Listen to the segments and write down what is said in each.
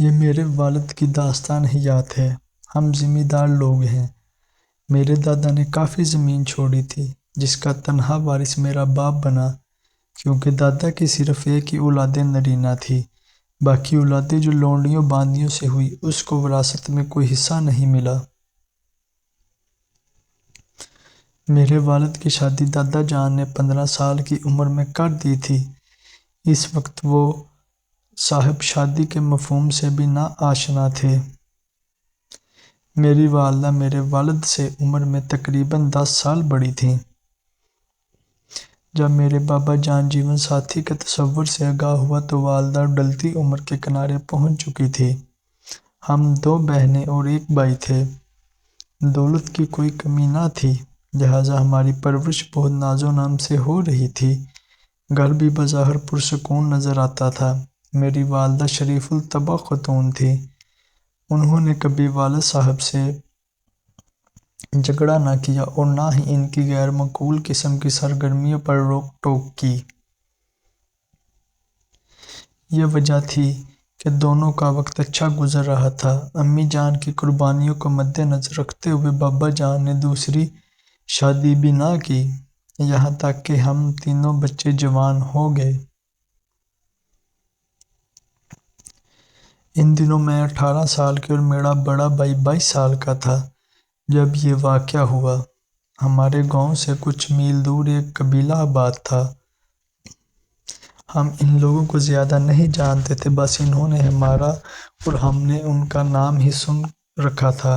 یہ میرے والد کی داستان حیات ہے۔ ہم ذمہ دار لوگ ہیں۔ میرے دادا نے کافی زمین چھوڑی تھی جس کا تنہا وارث میرا باپ بنا، کیونکہ دادا کی صرف ایک ہی اولاد نرینہ تھی۔ باقی اولادیں جو لونڈیوں باندیوں سے ہوئی اس کو وراثت میں کوئی حصہ نہیں ملا۔ میرے والد کی شادی دادا جان نے 15 سال کی عمر میں کر دی تھی۔ اس وقت وہ صاحب شادی کے مفہوم سے بھی نا آشنا تھے۔ میری والدہ میرے والد سے عمر میں تقریباً 10 سال بڑی تھیں۔ جب میرے بابا جان جیون ساتھی کے تصور سے آگاہ ہوا تو والدہ ڈلتی عمر کے کنارے پہنچ چکی تھی۔ ہم 2 بہنیں اور 1 بھائی تھے۔ دولت کی کوئی کمی نہ تھی، لہٰذا ہماری پرورش بہت ناز و نام سے ہو رہی تھی۔ گھر بھی بظاہر پرسکون نظر آتا تھا۔ میری والدہ شریف الطبع خاتون تھی۔ انہوں نے کبھی والد صاحب سے جھگڑا نہ کیا اور نہ ہی ان کی غیر معقول قسم کی سرگرمیوں پر روک ٹوک کی۔ یہ وجہ تھی کہ دونوں کا وقت اچھا گزر رہا تھا۔ امی جان کی قربانیوں کو مد نظر رکھتے ہوئے بابا جان نے دوسری شادی بھی نہ کی، یہاں تک کہ ہم تینوں بچے جوان ہو گئے۔ ان دنوں میں 18 سال کی اور میرا بڑا بھائی 22 سال کا تھا جب یہ واقعہ ہوا۔ ہمارے گاؤں سے کچھ میل دور ایک قبیلہ آباد تھا۔ ہم ان لوگوں کو زیادہ نہیں جانتے تھے، بس انہوں نے ہمارا اور ہم نے ان کا نام ہی سن رکھا تھا۔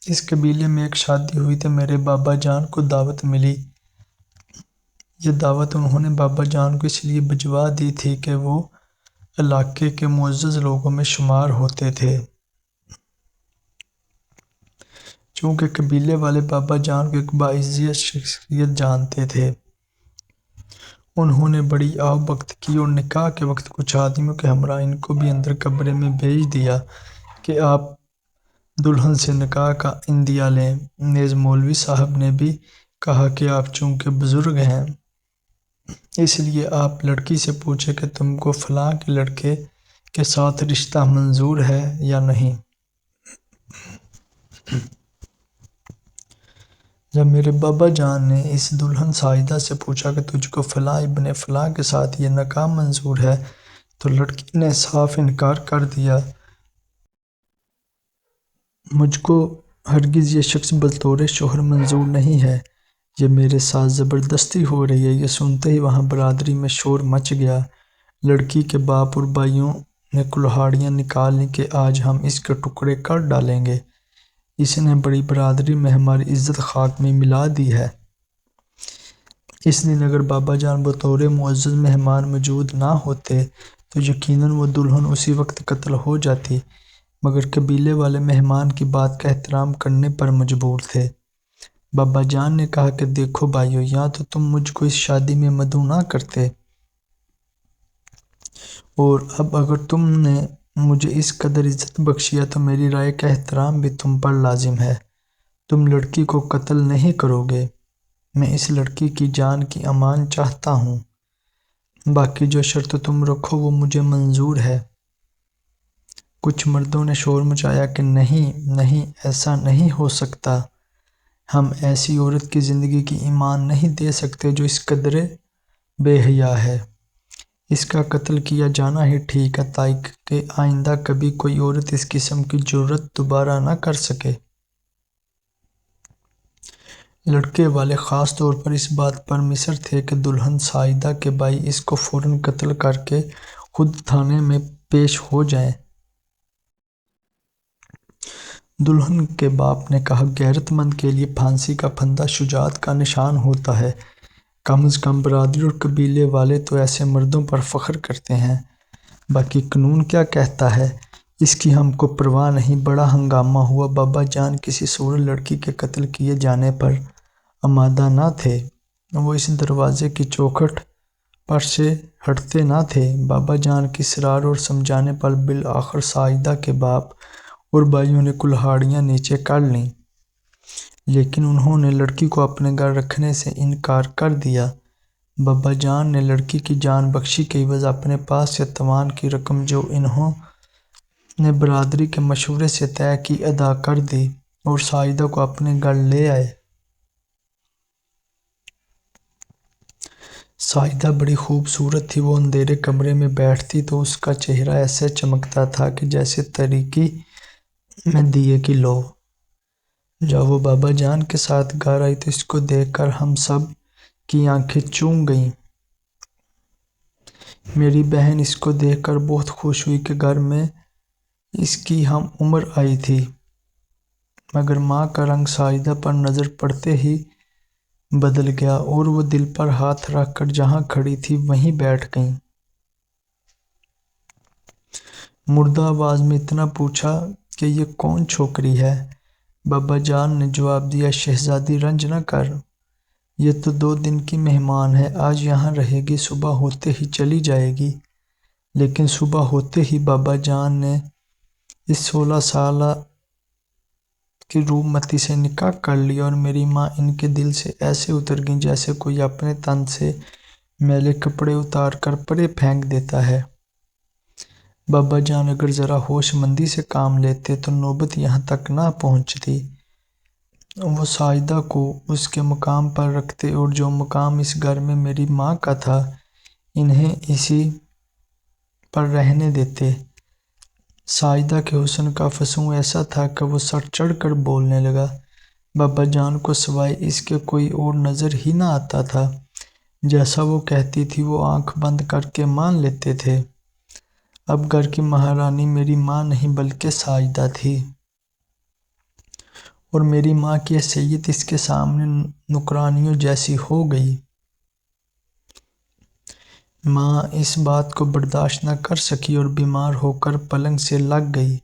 اس قبیلے میں ایک شادی ہوئی تو میرے بابا جان کو دعوت ملی۔ یہ دعوت انہوں نے بابا جان کو اس لیے بھجوا دی تھی کہ وہ علاقے کے معزز لوگوں میں شمار ہوتے تھے۔ چونکہ قبیلے والے بابا جان کو ایک باعزت شخصیت جانتے تھے، انہوں نے بڑی آؤ بھگت کی اور نکاح کے وقت کچھ آدمیوں کے ہمراہ ان کو بھی اندر کمرے میں بھیج دیا کہ آپ دلہن سے نکاح کا عندیہ لیں۔ نیز مولوی صاحب نے بھی کہا کہ آپ چونکہ بزرگ ہیں اس لیے آپ لڑکی سے پوچھیں کہ تم کو فلاں کے لڑکے کے ساتھ رشتہ منظور ہے یا نہیں۔ جب میرے بابا جان نے اس دلہن ساجدہ سے پوچھا کہ تجھ کو فلاں ابن فلاں کے ساتھ یہ نکاح منظور ہے تو لڑکی نے صاف انکار کر دیا۔ مجھ کو ہرگز یہ شخص بطور شوہر منظور نہیں ہے، یہ میرے ساتھ زبردستی ہو رہی ہے۔ یہ سنتے ہی وہاں برادری میں شور مچ گیا۔ لڑکی کے باپ اور بھائیوں نے کلہاڑیاں نکال لیں کہ آج ہم اس کے ٹکڑے کر ڈالیں گے، اس نے بڑی برادری میں ہماری عزت خاک میں ملا دی ہے۔ اس دن اگر بابا جان بطور معزز مہمان موجود نہ ہوتے تو یقیناً وہ دلہن اسی وقت قتل ہو جاتی، مگر قبیلے والے مہمان کی بات کا احترام کرنے پر مجبور تھے۔ بابا جان نے کہا کہ دیکھو بھائیو، یا تو تم مجھ کو اس شادی میں مدعو نہ کرتے، اور اب اگر تم نے مجھے اس قدر عزت بخشی ہے تو میری رائے کا احترام بھی تم پر لازم ہے۔ تم لڑکی کو قتل نہیں کرو گے۔ میں اس لڑکی کی جان کی امان چاہتا ہوں۔ باقی جو شرط تم رکھو وہ مجھے منظور ہے۔ کچھ مردوں نے شور مچایا کہ نہیں نہیں، ایسا نہیں ہو سکتا، ہم ایسی عورت کی زندگی کی ایمان نہیں دے سکتے جو اس قدر بے حیا ہے۔ اس کا قتل کیا جانا ہی ٹھیک ہے تاکہ آئندہ کبھی کوئی عورت اس قسم کی جرات دوبارہ نہ کر سکے۔ لڑکے والے خاص طور پر اس بات پر مصر تھے کہ دلہن ساجدہ کے بھائی اس کو فوراً قتل کر کے خود تھانے میں پیش ہو جائیں۔ دلہن کے باپ نے کہا غیرت مند کے لیے پھانسی کا پھندہ شجاعت کا نشان ہوتا ہے، کم از کم برادری اور قبیلے والے تو ایسے مردوں پر فخر کرتے ہیں۔ باقی قانون کیا کہتا ہے اس کی ہم کو پرواہ نہیں۔ بڑا ہنگامہ ہوا۔ بابا جان کسی صورت لڑکی کے قتل کیے جانے پر آمادہ نہ تھے، وہ اس دروازے کی چوکھٹ پر سے ہٹتے نہ تھے۔ بابا جان کی اصرار اور سمجھانے پر بالآخر ساجدہ کے باپ اور بھائیوں نے کلہاڑیاں نیچے کر لیں، لیکن انہوں نے لڑکی کو اپنے گھر رکھنے سے انکار کر دیا۔ بابا جان نے لڑکی کی جان بخشی کے عوض اپنے پاس سے تاوان کی رقم جو انہوں نے برادری کے مشورے سے طے کی ادا کر دی اور ساجدہ کو اپنے گھر لے آئے۔ ساجدہ بڑی خوبصورت تھی۔ وہ اندھیرے کمرے میں بیٹھتی تو اس کا چہرہ ایسے چمکتا تھا کہ جیسے تاریکی میں دیے کی لو۔ جب وہ بابا جان کے ساتھ گھر آئی تو اس کو دیکھ کر ہم سب کی آنکھیں چوم گئیں۔ میری بہن اس کو دیکھ کر بہت خوش ہوئی کہ گھر میں اس کی ہم عمر آئی تھی، مگر ماں کا رنگ ساجدہ پر نظر پڑتے ہی بدل گیا اور وہ دل پر ہاتھ رکھ کر جہاں کھڑی تھی وہیں بیٹھ گئیں۔ مردہ آواز میں اتنا پوچھا کہ یہ کون چھوکری ہے؟ بابا جان نے جواب دیا، شہزادی رنج نہ کر، یہ تو 2 دن کی مہمان ہے، آج یہاں رہے گی، صبح ہوتے ہی چلی جائے گی۔ لیکن صبح ہوتے ہی بابا جان نے اس 16 سالہ کی روپمتی سے نکاح کر لیا اور میری ماں ان کے دل سے ایسے اتر گئی جیسے کوئی اپنے تن سے میلے کپڑے اتار کر پرے پھینک دیتا ہے۔ بابا جان اگر ذرا ہوش مندی سے کام لیتے تو نوبت یہاں تک نہ پہنچتی۔ وہ ساجدہ کو اس کے مقام پر رکھتے اور جو مقام اس گھر میں میری ماں کا تھا انہیں اسی پر رہنے دیتے۔ ساجدہ کے حسن کا فسوں ایسا تھا کہ وہ سر چڑھ کر بولنے لگا۔ بابا جان کو سوائے اس کے کوئی اور نظر ہی نہ آتا تھا۔ جیسا وہ کہتی تھی وہ آنکھ بند کر کے مان لیتے تھے۔ اب گھر کی مہارانی میری ماں نہیں بلکہ ساجدہ تھی، اور میری ماں کی حیثیت اس کے سامنے نوکرانیوں جیسی ہو گئی۔ ماں اس بات کو برداشت نہ کر سکی اور بیمار ہو کر پلنگ سے لگ گئی۔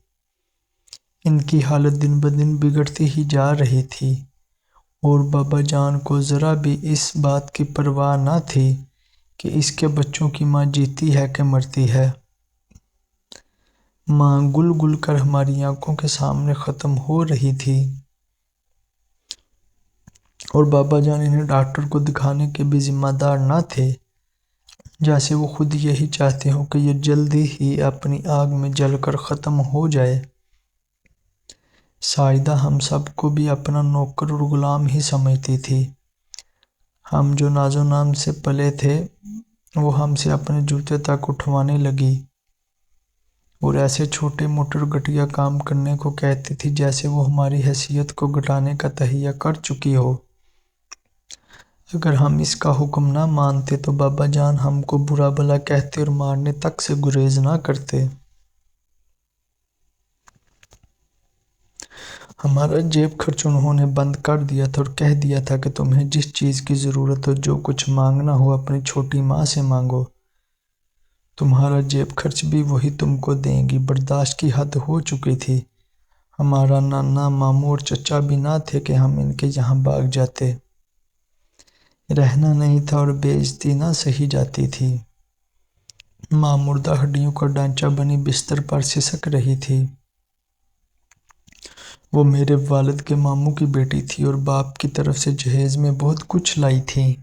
ان کی حالت دن بدن بگڑتی ہی جا رہی تھی اور بابا جان کو ذرا بھی اس بات کی پرواہ نہ تھی کہ اس کے بچوں کی ماں جیتی ہے کہ مرتی ہے۔ ماں گل گل کر ہماری آنکھوں کے سامنے ختم ہو رہی تھی اور بابا جان انہیں ڈاکٹر کو دکھانے کے بھی ذمہ دار نہ تھے، جیسے وہ خود یہی چاہتے ہوں کہ یہ جلدی ہی اپنی آگ میں جل کر ختم ہو جائے۔ ساجدہ ہم سب کو بھی اپنا نوکر اور غلام ہی سمجھتی تھی۔ ہم جو ناز و نام سے پلے تھے وہ ہم سے اپنے جوتے تک اٹھوانے لگی اور ایسے چھوٹے موٹے اور گھٹیا کام کرنے کو کہتی تھی جیسے وہ ہماری حیثیت کو گھٹانے کا تہیہ کر چکی ہو۔ اگر ہم اس کا حکم نہ مانتے تو بابا جان ہم کو برا بھلا کہتے اور مارنے تک سے گریز نہ کرتے۔ ہمارا جیب خرچ انہوں نے بند کر دیا تھا اور کہہ دیا تھا کہ تمہیں جس چیز کی ضرورت ہو، جو کچھ مانگنا ہو اپنی چھوٹی ماں سے مانگو، تمہارا جیب خرچ بھی وہی تم کو دیں گی۔ برداشت کی حد ہو چکی تھی۔ ہمارا نانا، ماموں اور چچا بھی نہ تھے کہ ہم ان کے یہاں بھاگ جاتے۔ رہنا نہیں تھا اور بے عزتی نہ سہی جاتی تھی۔ ماں مردہ ہڈیوں کا ڈھانچہ بنی بستر پر سسک رہی تھی۔ وہ میرے والد کے ماموں کی بیٹی تھی اور باپ کی طرف سے جہیز میں بہت کچھ لائی تھی۔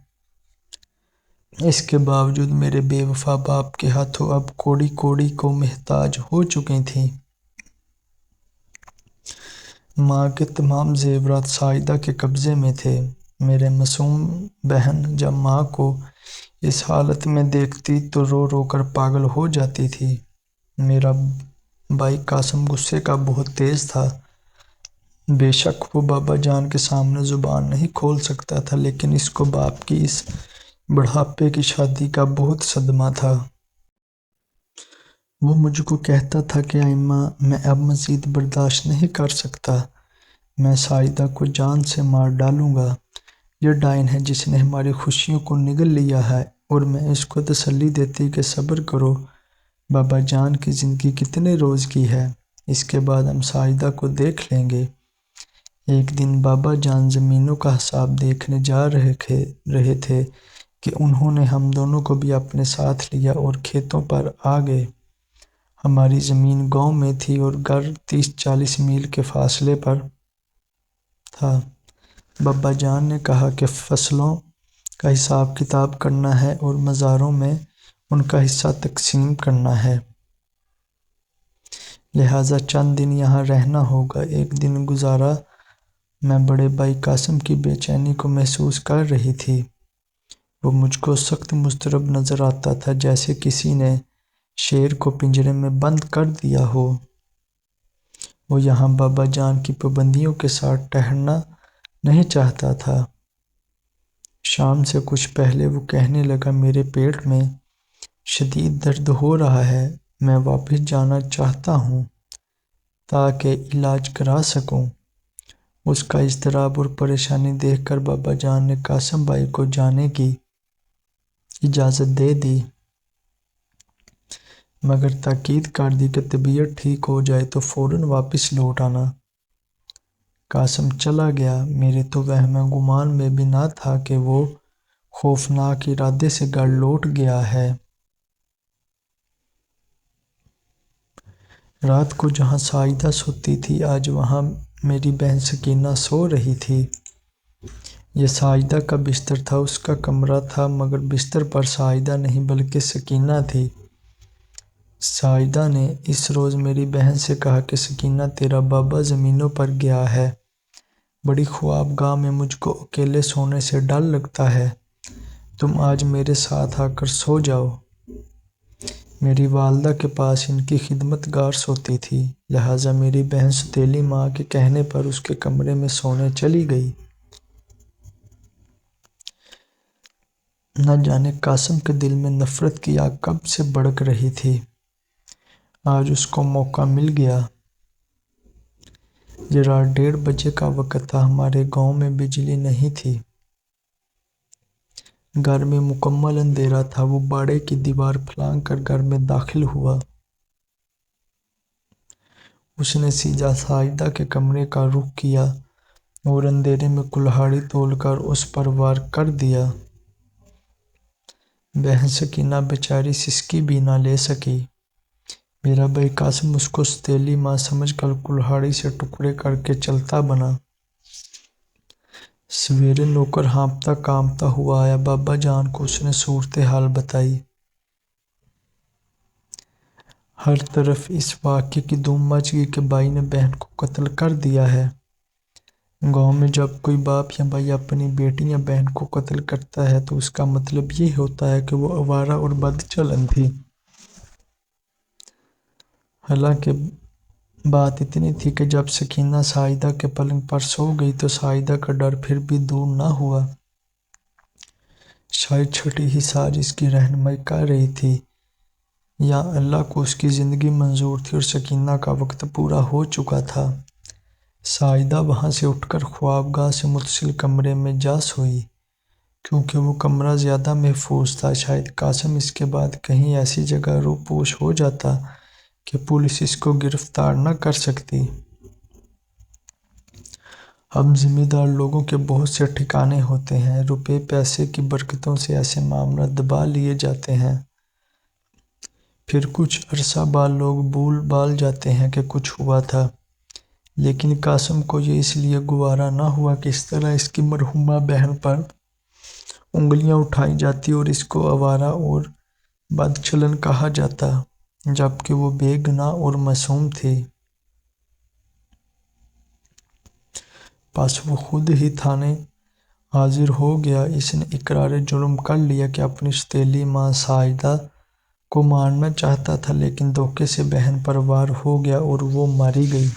اس کے باوجود میرے بے وفا باپ کے ہاتھوں اب کوڑی کوڑی کو محتاج ہو چکی تھیں۔ ماں کے تمام زیورات ساجدہ کے قبضے میں تھے۔ میرے معصوم بہن جب ماں کو اس حالت میں دیکھتی تو رو رو کر پاگل ہو جاتی تھی۔ میرا بھائی قاسم غصے کا بہت تیز تھا۔ بے شک وہ بابا جان کے سامنے زبان نہیں کھول سکتا تھا، لیکن اس کو باپ کی اس بڑھاپے کی شادی کا بہت صدمہ تھا۔ وہ مجھ کو کہتا تھا کہ اماں، میں اب مزید برداشت نہیں کر سکتا، میں ساجدہ کو جان سے مار ڈالوں گا۔ یہ ڈائن ہے جس نے ہماری خوشیوں کو نگل لیا ہے۔ اور میں اس کو تسلی دیتی کہ صبر کرو، بابا جان کی زندگی کتنے روز کی ہے، اس کے بعد ہم ساجدہ کو دیکھ لیں گے۔ ایک دن بابا جان زمینوں کا حساب دیکھنے جا رہے تھے کہ انہوں نے ہم دونوں کو بھی اپنے ساتھ لیا اور کھیتوں پر آ گئے۔ ہماری زمین گاؤں میں تھی اور گھر 30-40 میل کے فاصلے پر تھا۔ بابا جان نے کہا کہ فصلوں کا حساب کتاب کرنا ہے اور مزاروں میں ان کا حصہ تقسیم کرنا ہے۔ لہٰذا چند دن یہاں رہنا ہوگا۔ ایک دن گزارا میں بڑے بھائی قاسم کی بے چینی کو محسوس کر رہی تھی۔ وہ مجھ کو سخت مضطرب نظر آتا تھا، جیسے کسی نے شیر کو پنجرے میں بند کر دیا ہو۔ وہ یہاں بابا جان کی پابندیوں کے ساتھ ٹھہرنا نہیں چاہتا تھا۔ شام سے کچھ پہلے وہ کہنے لگا، میرے پیٹ میں شدید درد ہو رہا ہے، میں واپس جانا چاہتا ہوں تاکہ علاج کرا سکوں۔ اس کا اضطراب اور پریشانی دیکھ کر بابا جان نے قاسم بھائی کو جانے کی اجازت دے دی، مگر تاکید کر دی کہ طبیعت ٹھیک ہو جائے تو فوراً واپس لوٹ آنا۔ قاسم چلا گیا۔ میرے تو وہم گمان میں بھی نہ تھا کہ وہ خوفناک ارادے سے گھر لوٹ گیا ہے۔ رات کو جہاں ساجدہ سوتی تھی، آج وہاں میری بہن سکینہ سو رہی تھی۔ یہ ساجدہ کا بستر تھا، اس کا کمرہ تھا، مگر بستر پر ساجدہ نہیں بلکہ سکینہ تھی۔ ساجدہ نے اس روز میری بہن سے کہا کہ سکینہ، تیرا بابا زمینوں پر گیا ہے، بڑی خوابگاہ میں مجھ کو اکیلے سونے سے ڈر لگتا ہے، تم آج میرے ساتھ آ کر سو جاؤ۔ میری والدہ کے پاس ان کی خدمت گار سوتی تھی، لہٰذا میری بہن ستیلی ماں کے کہنے پر اس کے کمرے میں سونے چلی گئی۔ نہ جانے قاسم کے دل میں نفرت کی آگ کب سے بھڑک رہی تھی، آج اس کو موقع مل گیا۔ یہ رات 1:30 بجے کا وقت تھا، ہمارے گاؤں میں بجلی نہیں تھی، گھر میں مکمل اندھیرا تھا۔ وہ باڑے کی دیوار پھلانگ کر گھر میں داخل ہوا۔ اس نے سیدھا ساجدہ کے کمرے کا رخ کیا اور اندھیرے میں کلہاڑی تول کر اس پر وار کر دیا۔ بہن سکینہ بیچاری سسکی بھی نہ لے سکی۔ میرا بھائی قاسم اس کو ستیلی ماں سمجھ کر کلہاڑی سے ٹکڑے کر کے چلتا بنا۔ سویرے نوکر ہانپتا کانپتا ہوا آیا، بابا جان کو اس نے صورتحال بتائی۔ ہر طرف اس واقعے کی دھوم مچ گئی کہ بھائی نے بہن کو قتل کر دیا ہے۔ گاؤں میں جب کوئی باپ یا بھائی اپنی بیٹی یا بہن کو قتل کرتا ہے تو اس کا مطلب یہ ہوتا ہے کہ وہ آوارہ اور بد چلن تھی۔ حالانکہ بات اتنی تھی کہ جب سکینہ ساجدہ کے پلنگ پر سو گئی تو ساجدہ کا ڈر پھر بھی دور نہ ہوا۔ شاید چھٹی ہی سازش کی رہنمائی کر رہی تھی، یا اللہ کو اس کی زندگی منظور تھی اور سکینہ کا وقت پورا ہو چکا تھا۔ ساجدہ وہاں سے اٹھ کر خوابگاہ سے متصل کمرے میں جا سوئی، کیونکہ وہ کمرہ زیادہ محفوظ تھا۔ شاید قاسم اس کے بعد کہیں ایسی جگہ روپوش ہو جاتا کہ پولیس اس کو گرفتار نہ کر سکتی۔ ہم ذمہ دار لوگوں کے بہت سے ٹھکانے ہوتے ہیں، روپے پیسے کی برکتوں سے ایسے معاملات دبا لیے جاتے ہیں، پھر کچھ عرصہ بعد لوگ بھول بھال جاتے ہیں کہ کچھ ہوا تھا۔ لیکن قاسم کو یہ اس لیے گوارا نہ ہوا کہ اس طرح اس کی مرحومہ بہن پر انگلیاں اٹھائی جاتی اور اس کو آوارہ اور بد چلن کہا جاتا، جبکہ وہ بے گناہ اور معصوم تھی۔ بس وہ خود ہی تھانے حاضر ہو گیا۔ اس نے اقرار جرم کر لیا کہ اپنی ستیلی ماں ساجدہ کو مارنا چاہتا تھا، لیکن دھوکے سے بہن پر وار ہو گیا اور وہ ماری گئی۔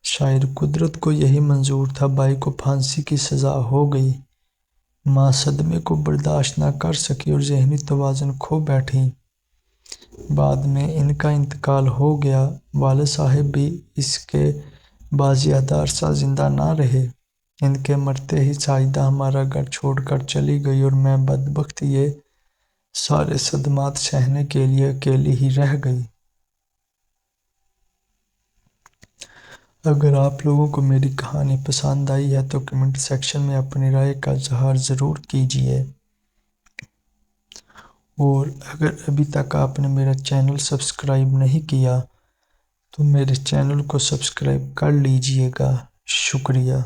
شاید قدرت کو یہی منظور تھا، بھائی کو پھانسی کی سزا ہو گئی۔ ماں صدمے کو برداشت نہ کر سکی اور ذہنی توازن کھو بیٹھی۔ بعد میں ان کا انتقال ہو گیا۔ والد صاحب بھی اس کے بعد زیادہ عرصہ زندہ نہ رہے۔ ان کے مرتے ہی ساجدہ ہمارا گھر چھوڑ کر چلی گئی اور میں بدبخت یہ سارے صدمات سہنے کے لیے اکیلی ہی رہ گئی۔ اگر آپ لوگوں کو میری کہانی پسند آئی ہے تو کمنٹ سیکشن میں اپنی رائے کا اظہار ضرور کیجیے، اور اگر ابھی تک آپ نے میرا چینل سبسکرائب نہیں کیا تو میرے چینل کو سبسکرائب کر لیجیے گا۔ شکریہ۔